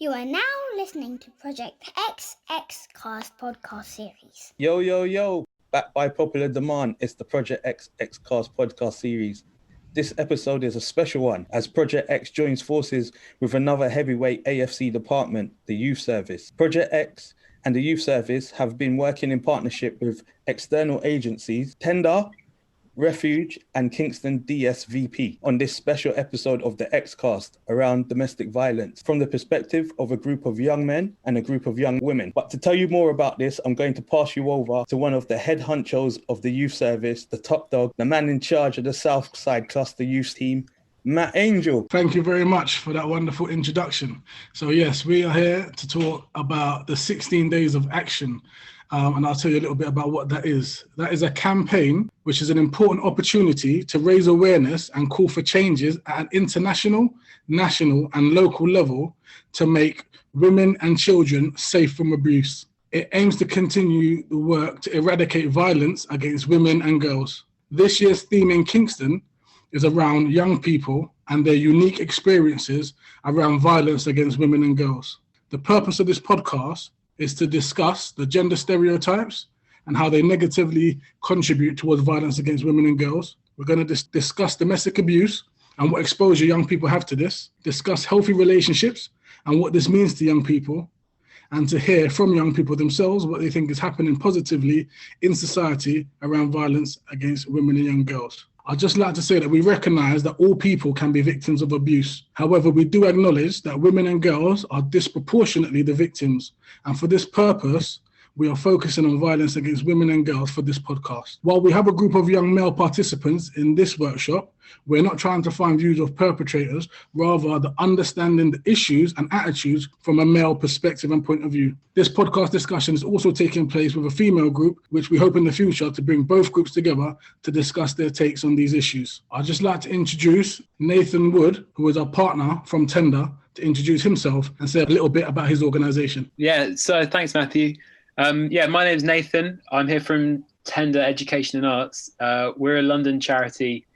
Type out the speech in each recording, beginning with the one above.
You are now listening to Project XX Cast podcast series. Yo, back by popular demand, it's the Project XX Cast podcast series. This episode is a special one as Project X joins forces with another heavyweight AFC department, the Youth Service. Project X and the Youth Service have been working in partnership with external agencies, Tender, Refuge and Kingston DSVP on this special episode of the X-Cast around domestic violence from the perspective of a group of young men and a group of young women. But to tell you more about this, I'm going to pass you over to one of the head honchos of the Youth Service, the top dog, the man in charge of the South Side Cluster Youth Team, Matt Angel. Thank you very much for that wonderful introduction. So yes, we are here to talk about the 16 days of action. And I'll tell you a little bit about what that is. That is a campaign which is an important opportunity to raise awareness and call for changes at an international, national and local level to make women and children safe from abuse. It aims to continue the work to eradicate violence against women and girls. This year's theme in Kingston is around young people and their unique experiences around violence against women and girls. The purpose of this podcast is to discuss the gender stereotypes and how they negatively contribute towards violence against women and girls. We're going to discuss domestic abuse and what exposure young people have to this, discuss healthy relationships and what this means to young people, and to hear from young people themselves what they think is happening positively in society around violence against women and young girls. I'd just like to say that we recognise that all people can be victims of abuse. However, we do acknowledge that women and girls are disproportionately the victims. And for this purpose, we are focusing on violence against women and girls for this podcast. While we have a group of young male participants in this workshop, we're not trying to find views of perpetrators, rather the understanding the issues and attitudes from a male perspective and point of view. This podcast discussion is also taking place with a female group, which we hope in the future to bring both groups together to discuss their takes on these issues. I'd just like to introduce Nathan Wood, who is our partner from Tender, to introduce himself and say a little bit about his organisation. Yeah, so thanks, Matthew. My name is Nathan. I'm here from Tender Education and Arts. We're a London charity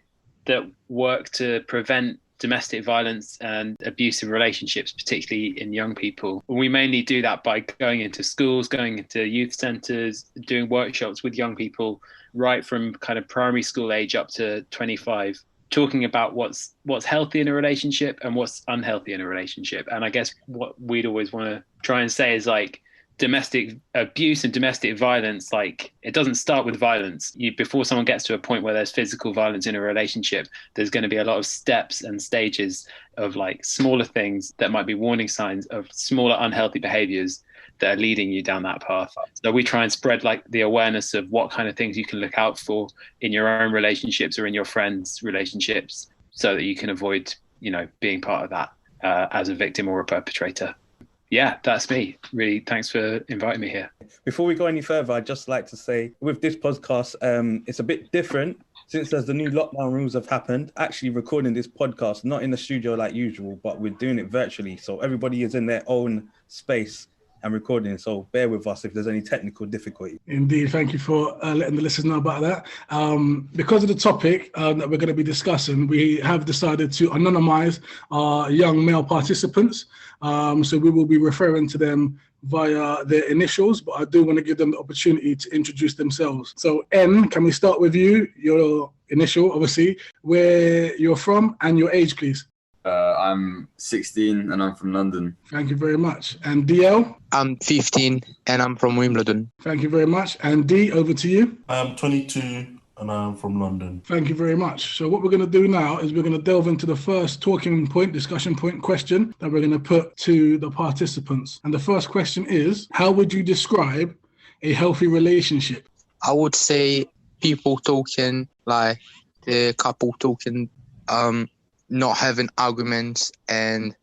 that work to prevent domestic violence and abusive relationships, particularly in young people. We mainly do that by going into schools, going into youth centres, doing workshops with young people right from kind of primary school age up to 25, talking about what's healthy in a relationship and what's unhealthy in a relationship. And I guess what we'd always want to try and say is like, domestic abuse and domestic violence, like it doesn't start with violence. Before someone gets to a point where there's physical violence in a relationship, there's going to be a lot of steps and stages of like smaller things that might be warning signs of smaller unhealthy behaviors that are leading you down that path. So we try and spread like the awareness of what kind of things you can look out for in your own relationships or in your friends' relationships so that you can avoid, being part of that as a victim or a perpetrator. Yeah, that's me. Really, thanks for inviting me here. Before we go any further, I'd just like to say with this podcast, it's a bit different since there's the new lockdown rules have happened. Actually recording this podcast, not in the studio like usual, but we're doing it virtually. So everybody is in their own space and recording. So bear with us if there's any technical difficulty. Indeed. Thank you for letting the listeners know about that. Because of the topic that we're going to be discussing, we have decided to anonymize our young male participants. So we will be referring to them via their initials, but I do want to give them the opportunity to introduce themselves. So N, can we start with you? Your initial, obviously, where you're from and your age, please. I'm 16 and I'm from London. Thank you very much. And DL? I'm 15 and I'm from Wimbledon. Thank you very much. And D, over to you. I'm 22 and I'm from London. Thank you very much. So what we're going to do now is we're going to delve into the first discussion point question that we're going to put to the participants. And the first question is, how would you describe a healthy relationship? I would say people talking, like the couple talking, not having arguments and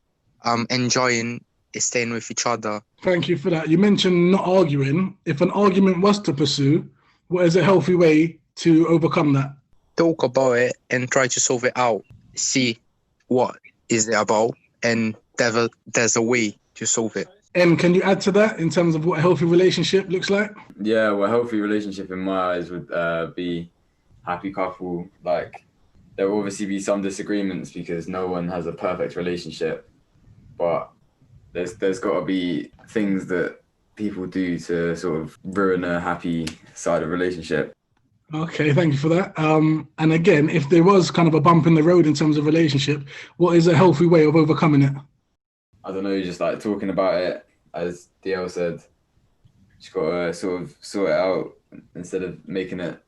enjoying staying with each other. Thank you for that. You mentioned not arguing. If an argument was to pursue, what is a healthy way to overcome that? Talk about it and try to solve it out. See what is it about and there's a way to solve it. And can you add to that in terms of what a healthy relationship looks like? Yeah, well, a healthy relationship in my eyes would be happy couple. Like, there will obviously be some disagreements because no one has a perfect relationship, but there's got to be things that people do to sort of ruin a happy side of relationship. Okay, thank you for that. And again, if there was kind of a bump in the road in terms of relationship, what is a healthy way of overcoming it? I don't know, just like talking about it, as DL said, just got to sort of sort it out instead of making it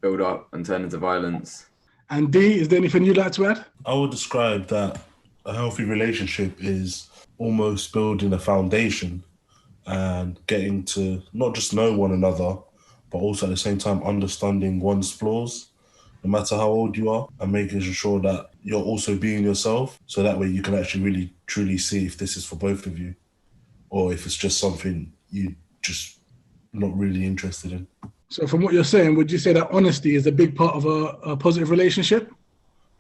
build up and turn into violence. And D, is there anything you'd like to add? I would describe that a healthy relationship is almost building a foundation and getting to not just know one another, but also at the same time understanding one's flaws, no matter how old you are, and making sure that you're also being yourself. So that way you can actually really, truly see if this is for both of you or if it's just something you just not really interested in. So from what you're saying, would you say that honesty is a big part of a positive relationship?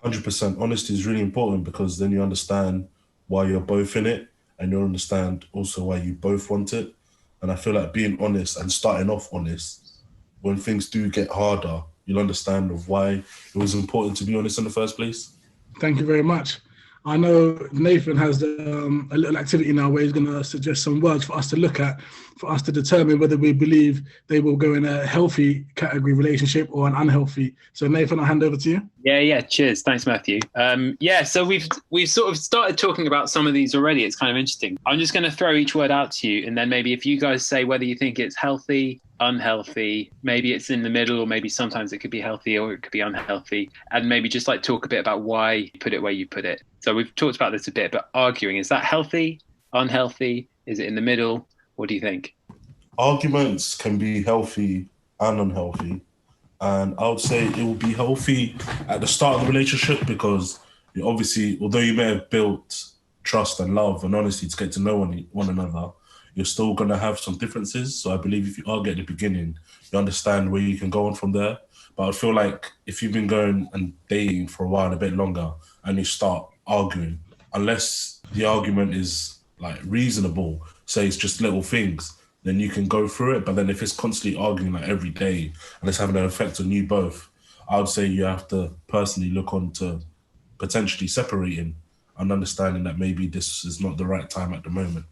100%. Honesty is really important because then you understand why you're both in it and you understand also why you both want it. And I feel like being honest and starting off honest, when things do get harder, you'll understand of why it was important to be honest in the first place. Thank you very much. I know Nathan has a little activity now where he's going to suggest some words for us to look at, for us to determine whether we believe they will go in a healthy category relationship or an unhealthy. So Nathan, I'll hand over to you. Yeah. Cheers. Thanks, Matthew. So we've sort of started talking about some of these already. It's kind of interesting. I'm just going to throw each word out to you, and then maybe if you guys say whether you think it's healthy, unhealthy, maybe it's in the middle, or maybe sometimes it could be healthy or it could be unhealthy, and maybe just like talk a bit about why you put it where you put it. So we've talked about this a bit, but arguing, is that healthy, unhealthy? Is it in the middle? What do you think? Arguments can be healthy and unhealthy. And I would say it will be healthy at the start of the relationship because you obviously, although you may have built trust and love and honesty to get to know one another, you're still going to have some differences. So I believe if you argue at the beginning, you understand where you can go on from there. But I feel like if you've been going and dating for a while and a bit longer and you start arguing, unless the argument is like reasonable, say it's just little things, then you can go through it. But then if it's constantly arguing like every day and it's having an effect on you both, I would say you have to personally look on to potentially separating and understanding that maybe this is not the right time at the moment.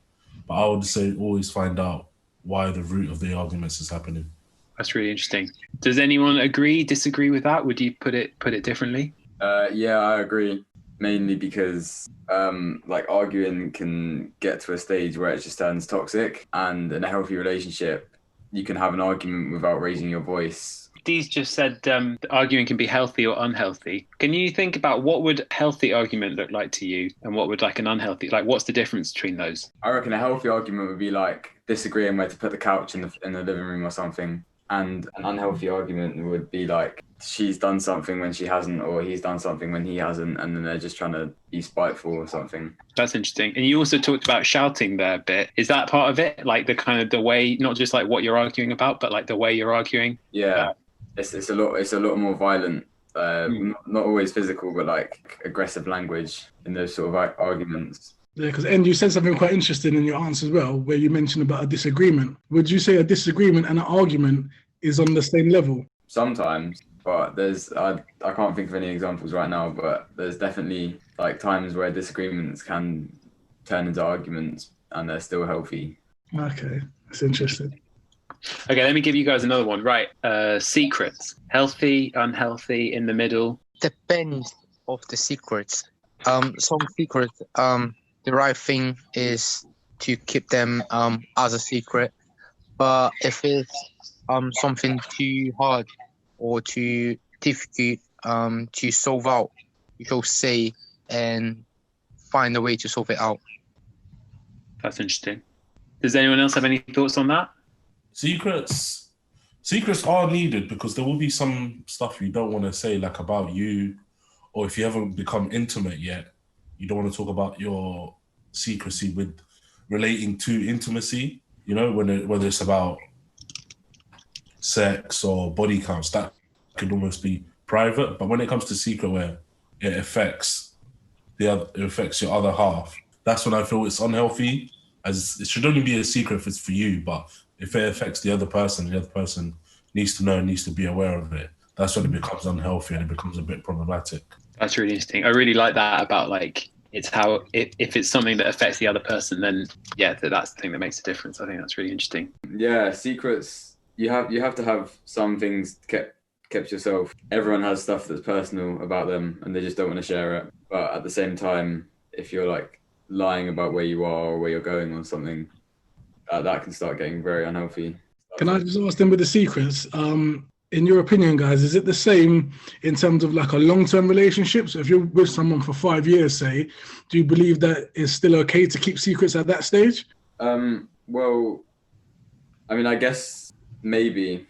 But I would say always find out why the root of the arguments is happening. That's really interesting. Does anyone agree, disagree with that? Would you put it differently? Yeah, I agree. Mainly because like arguing can get to a stage where it just turns toxic, and in a healthy relationship, you can have an argument without raising your voice. Dee's just said arguing can be healthy or unhealthy. Can you think about what would healthy argument look like to you and what would like an unhealthy, like what's the difference between those? I reckon a healthy argument would be like disagreeing where to put the couch in the living room or something. And an unhealthy argument would be like she's done something when she hasn't, or he's done something when he hasn't, and then they're just trying to be spiteful or something. That's interesting. And you also talked about shouting there a bit. Is that part of it? Like the kind of the way, not just like what you're arguing about, but like the way you're arguing? Yeah, it's a lot more violent. Not always physical, but like aggressive language in those sort of arguments. Yeah, because you said something quite interesting in your answer as well, where you mentioned about a disagreement. Would you say a disagreement and an argument is on the same level? Sometimes, but I can't think of any examples right now, but there's definitely like times where disagreements can turn into arguments and they're still healthy. Okay, that's interesting. Okay, let me give you guys another one. Right, secrets. Healthy, unhealthy, in the middle? Depends of the secrets. Some secrets, the right thing is to keep them as a secret. But if it's something too hard or too difficult to solve out, you should say and find a way to solve it out. That's interesting. Does anyone else have any thoughts on that? Secrets are needed because there will be some stuff you don't want to say, like about you, or if you haven't become intimate yet, you don't want to talk about your secrecy with relating to intimacy, you know, whether it's about sex or body counts, that could almost be private. But when it comes to secret where it affects your other half, that's when I feel it's unhealthy, as it should only be a secret if it's for you, but if it affects the other person needs to know and needs to be aware of it. That's when it becomes unhealthy and it becomes a bit problematic. That's really interesting. I really like that about like it's how if it's something that affects the other person, then yeah, that's the thing that makes a difference. I think that's really interesting. Yeah, secrets. You have to have some things kept yourself. Everyone has stuff that's personal about them, and they just don't want to share it. But at the same time, if you're like lying about where you are or where you're going or something, that can start getting very unhealthy. Can I just ask them with the secrets? In your opinion, guys, is it the same in terms of like a long-term relationship? So if you're with someone for 5 years, say, do you believe that it's still okay to keep secrets at that stage? Well, I mean, I guess maybe,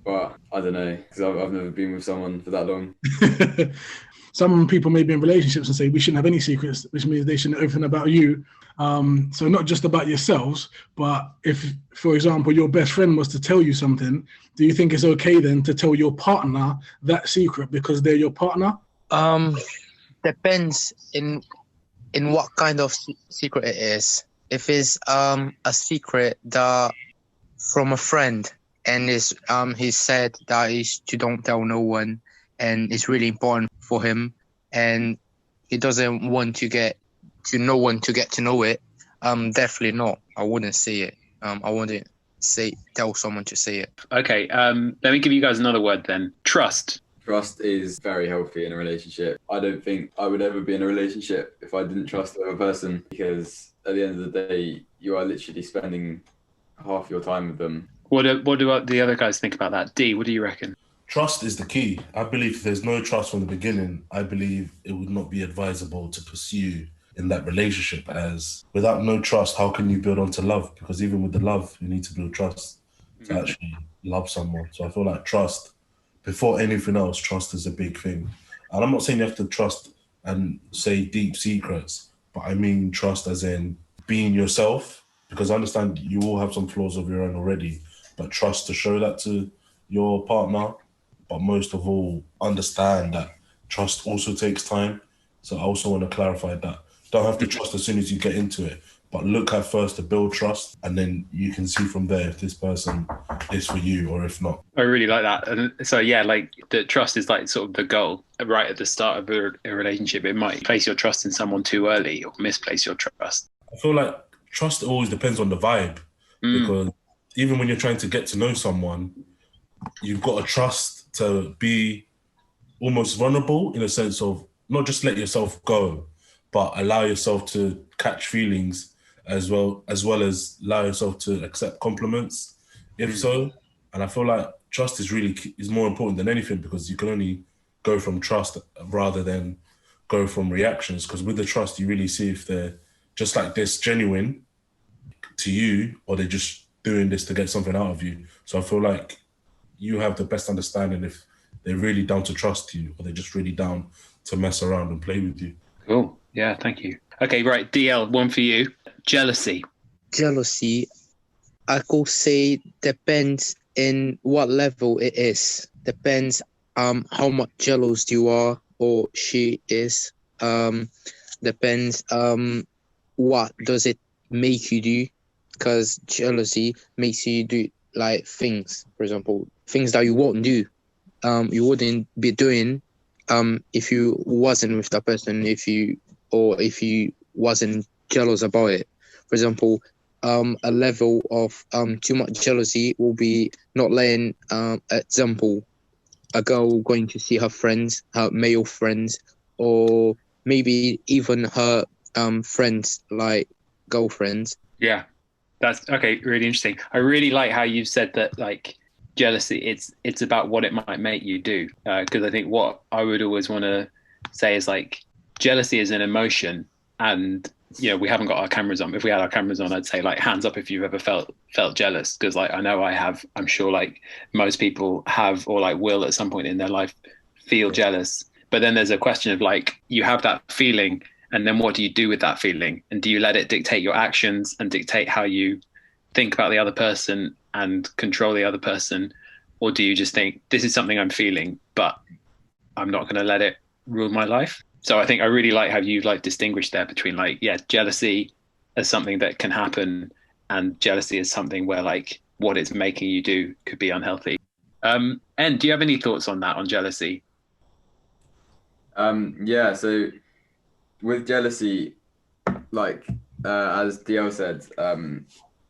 but I don't know, because I've never been with someone for that long. Some people may be in relationships and say we shouldn't have any secrets, which means they shouldn't open about you. So not just about yourselves, but if, for example, your best friend was to tell you something, do you think it's okay then to tell your partner that secret because they're your partner? Depends in what kind of secret it is. If it's a secret that from a friend and is he said that is to don't tell no one and it's really important for him and he doesn't want to get to no one to get to know it, definitely not. I wouldn't say it. I wouldn't tell someone to say it. Okay, let me give you guys another word then. Trust. Trust is very healthy in a relationship. I don't think I would ever be in a relationship if I didn't trust the other person, because at the end of the day, you are literally spending half your time with them. What do the other guys think about that? D, what do you reckon? Trust is the key. I believe if there's no trust from the beginning, I believe it would not be advisable to pursue in that relationship, as without no trust, how can you build onto love? Because even with the love, you need to build trust to actually love someone. So I feel like trust, before anything else, trust is a big thing. And I'm not saying you have to trust and say deep secrets, but I mean trust as in being yourself, because I understand you all have some flaws of your own already, but trust to show that to your partner. But most of all, understand that trust also takes time. So I also want to clarify that. Don't have to trust as soon as you get into it, but look at first to build trust, and then you can see from there if this person is for you or if not. I really like that. And so, yeah, like the trust is like sort of the goal right at the start of a relationship. It might place your trust in someone too early or misplace your trust. I feel like trust always depends on the vibe, because even when you're trying to get to know someone, you've got to trust to be almost vulnerable in a sense of not just let yourself go, but allow yourself to catch feelings as well as allow yourself to accept compliments, if so. And I feel like trust is more important than anything, because you can only go from trust rather than go from reactions. Because with the trust, you really see if they're just like this genuine to you, or they're just doing this to get something out of you. So I feel like you have the best understanding if they're really down to trust you or they're just really down to mess around and play with you. Cool. Yeah, thank you. Okay, right. DL, one for you. Jealousy. Jealousy, I could say depends in what level it is. Depends how much jealous you are or she is. Depends what does it make you do, because jealousy makes you do like things, for example, things that you won't do. You wouldn't be doing if you wasn't with that person, if you wasn't jealous about it. For example, a level of too much jealousy will be not letting, example, a girl going to see her friends, her male friends, or maybe even her friends, like girlfriends. Yeah, that's okay. Really interesting. I really like how you said that, like, jealousy, it's about what it might make you do, because I think what I would always want to say is, like, jealousy is an emotion, and we haven't got our cameras on. If we had our cameras on, I'd say, like, hands up if you've ever felt jealous, because, like, I know I have. I'm sure, like, most people have or, like, will at some point in their life feel jealous. But then there's a question of, like, you have that feeling, and then what do you do with that feeling? And do you let it dictate your actions and dictate how you think about the other person and control the other person? Or do you just think, this is something I'm feeling, but I'm not going to let it rule my life? So I think I really like how you've, like, distinguished there between, like, yeah, jealousy as something that can happen, and jealousy is something where, like, what it's making you do could be unhealthy. And do you have any thoughts on that, on jealousy? Yeah, so with jealousy, like as DL said,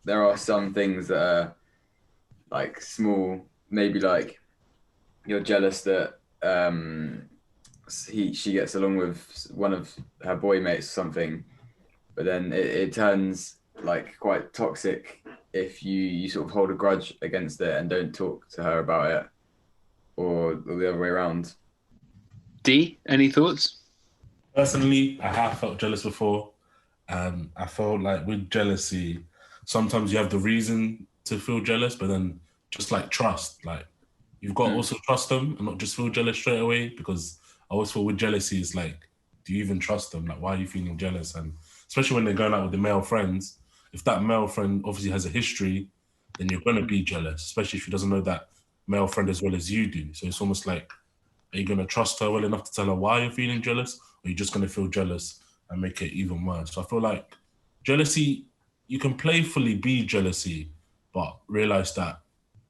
there are some things that are like small. Maybe like you're jealous that she gets along with one of her boy mates or something, but then it turns like quite toxic if you sort of hold a grudge against it and don't talk to her about it, or the other way around. D, any thoughts? Personally, I have felt jealous before, and I felt like with jealousy, sometimes you have the reason to feel jealous, but then just like trust, like you've got to also trust them and not just feel jealous straight away. Because I always feel with jealousy, it's like, do you even trust them? Like, why are you feeling jealous? And especially when they're going out with the male friends, if that male friend obviously has a history, then you're going to be jealous, especially if she doesn't know that male friend as well as you do. So it's almost like, are you going to trust her well enough to tell her why you're feeling jealous? Or are you just going to feel jealous and make it even worse? So I feel like jealousy, you can playfully be jealousy, but realize that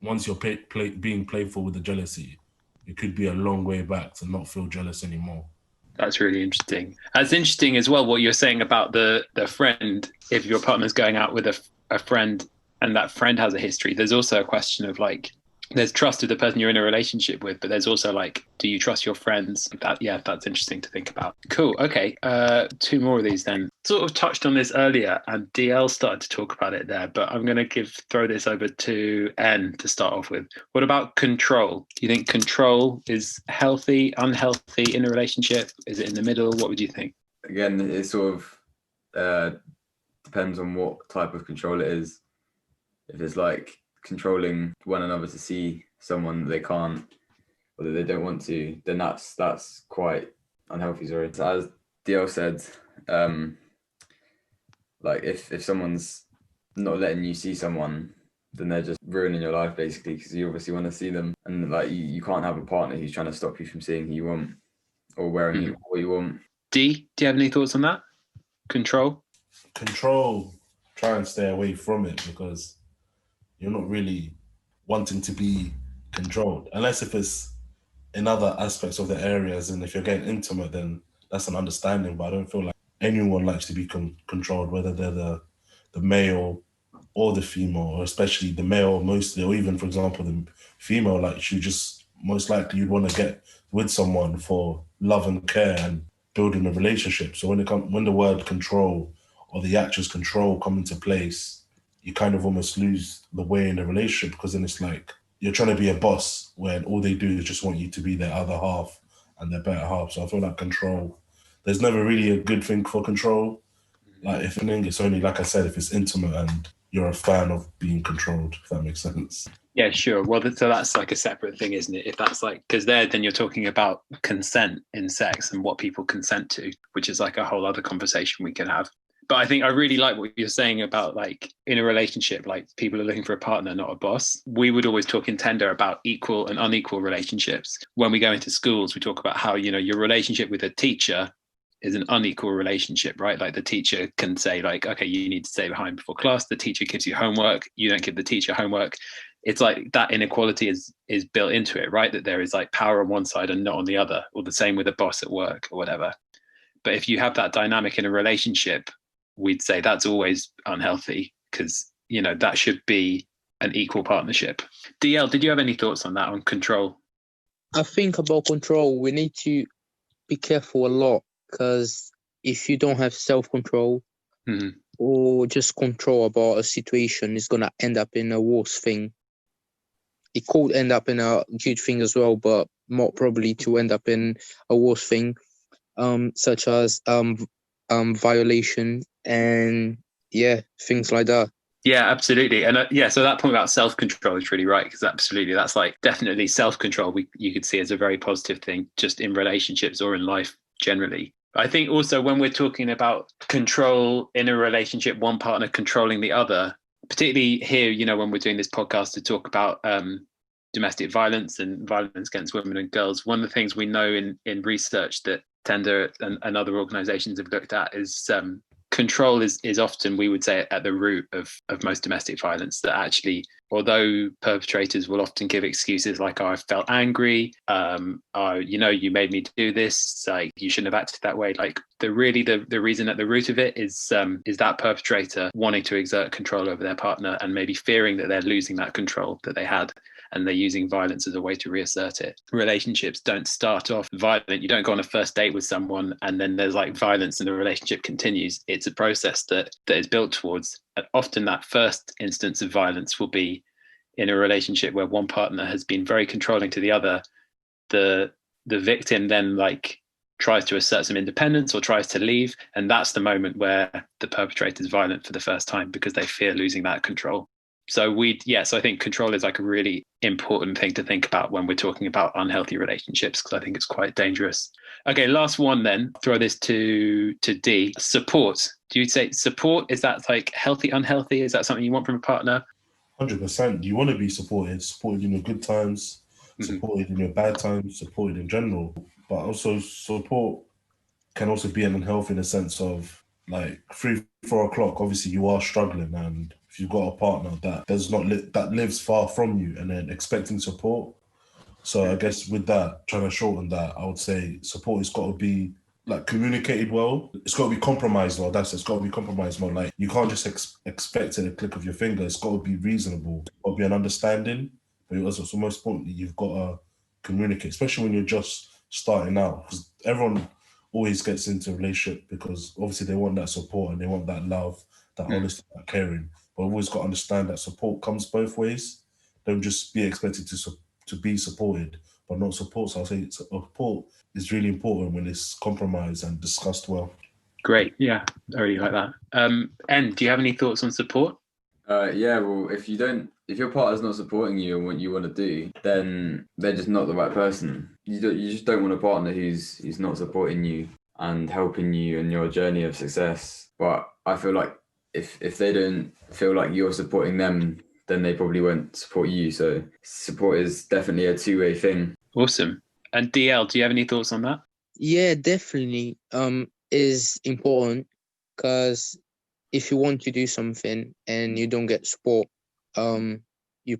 once you're being playful with the jealousy, it could be a long way back to not feel jealous anymore. That's really interesting. That's interesting as well, what you're saying about the friend. If your partner's going out with a friend and that friend has a history, there's also a question of like, there's trust of the person you're in a relationship with, but there's also like, do you trust your friends? That's interesting to think about. Cool. Okay. Two more of these then. Sort of touched on this earlier, and DL started to talk about it there, but I'm going to throw this over to N to start off with. What about control? Do you think control is healthy, unhealthy in a relationship? Is it in the middle? What would you think? Again, it sort of depends on what type of control it is. If it's like controlling one another to see someone that they can't or that they don't want to, then that's quite unhealthy. Sorry. So as DL said, like if someone's not letting you see someone, then they're just ruining your life basically, because you obviously want to see them, and like you can't have a partner who's trying to stop you from seeing who you want or wearing what you want. D, do you have any thoughts on that? Control? Control, try and stay away from it, because you're not really wanting to be controlled, unless if it's in other aspects of the areas, and if you're getting intimate, then that's an understanding. But I don't feel like anyone likes to be controlled, whether they're the male or the female, or especially the male mostly, or even, for example, the female. Like, you just most likely you'd want to get with someone for love and care and building a relationship. So when the word control or the actions control come into place, you kind of almost lose the way in the relationship, because then it's like you're trying to be a boss when all they do is just want you to be their other half and their better half. So I feel like control, there's never really a good thing for control. Like, if anything, it's only, like I said, if it's intimate and you're a fan of being controlled, if that makes sense. Yeah, sure. Well, so that's like a separate thing, isn't it? If that's like, because then you're talking about consent in sex and what people consent to, which is like a whole other conversation we can have. But I think I really like what you're saying about like in a relationship, like people are looking for a partner, not a boss. We would always talk in Tender about equal and unequal relationships. When we go into schools, we talk about how, you know, your relationship with a teacher is an unequal relationship, right? Like the teacher can say like, okay, you need to stay behind before class. The teacher gives you homework. You don't give the teacher homework. It's like that inequality is built into it, right? That there is like power on one side and not on the other, or the same with a boss at work or whatever. But if you have that dynamic in a relationship, we'd say that's always unhealthy, because, you know, that should be an equal partnership. DL, did you have any thoughts on that, on control? I think about control, we need to be careful a lot, because if you don't have self-control or just control about a situation, it's going to end up in a worse thing. It could end up in a good thing as well, but more probably to end up in a worse thing, such as violation and things like that. Yeah, absolutely. And so that point about self-control is really right, because absolutely, that's like definitely self-control you could see as a very positive thing, just in relationships or in life generally. I think also when we're talking about control in a relationship, one partner controlling the other, particularly here, you know, when we're doing this podcast to talk about domestic violence and violence against women and girls, one of the things we know in research that Tender and other organizations have looked at is control is often, we would say, at the root of most domestic violence. That actually, although perpetrators will often give excuses like, oh, I felt angry, you made me do this, like you shouldn't have acted that way. Like the reason at the root of it is that perpetrator wanting to exert control over their partner and maybe fearing that they're losing that control that they had, and they're using violence as a way to reassert it. Relationships don't start off violent. You don't go on a first date with someone and then there's like violence and the relationship continues. It's a process that is built towards. And often that first instance of violence will be in a relationship where one partner has been very controlling to the other. The victim then like tries to assert some independence or tries to leave. And that's the moment where the perpetrator is violent for the first time because they fear losing that control. So I think control is like a really important thing to think about when we're talking about unhealthy relationships, because I think it's quite dangerous. Okay, last one then. Throw this to D. Support. Do you say support? Is that like healthy, unhealthy? Is that something you want from a partner? 100%. You want to be supported in your good times, supported in your bad times, supported in general. But also support can also be unhealthy in the sense of like 3-4 o'clock, obviously you are struggling, and if you've got a partner that that lives far from you and then expecting support. So I guess with that, trying to shorten that, I would say support has got to be like communicated well. It's got to be compromised well. It's got to be compromised well. Like you can't just expect it at a click of your finger. It's got to be reasonable. It's got to be an understanding. But also most importantly, you've got to communicate, especially when you're just starting out, because everyone always gets into a relationship because obviously they want that support and they want that love, that honesty, that caring. But we've always got to understand that support comes both ways. Don't just be expected to be supported, but not support. So I'll say support is really important when it's compromised and discussed well. Great. Yeah, I really like that. En, do you have any thoughts on support? Well, if your partner's not supporting you in what you want to do, then they're just not the right person. You just don't want a partner who's not supporting you and helping you in your journey of success. But I feel like if they don't feel like you're supporting them, then they probably won't support you. So support is definitely a two-way thing. Awesome. And DL, do you have any thoughts on that? Yeah, definitely. Is important, because if you want to do something and you don't get support, you're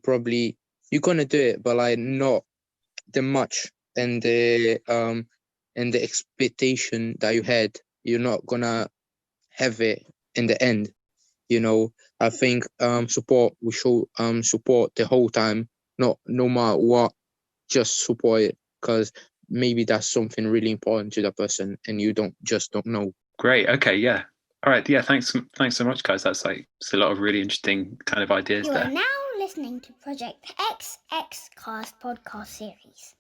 gonna do it, but like not the much and the expectation that you had, you're not gonna have it in the end. I think support, we should support the whole time, no matter what, just support it, because maybe that's something really important to that person and you don't know. Great. Okay. Yeah. All right. Yeah. Thanks so much, guys. It's a lot of really interesting kind of ideas You there. are now listening to Project XX Cast podcast series.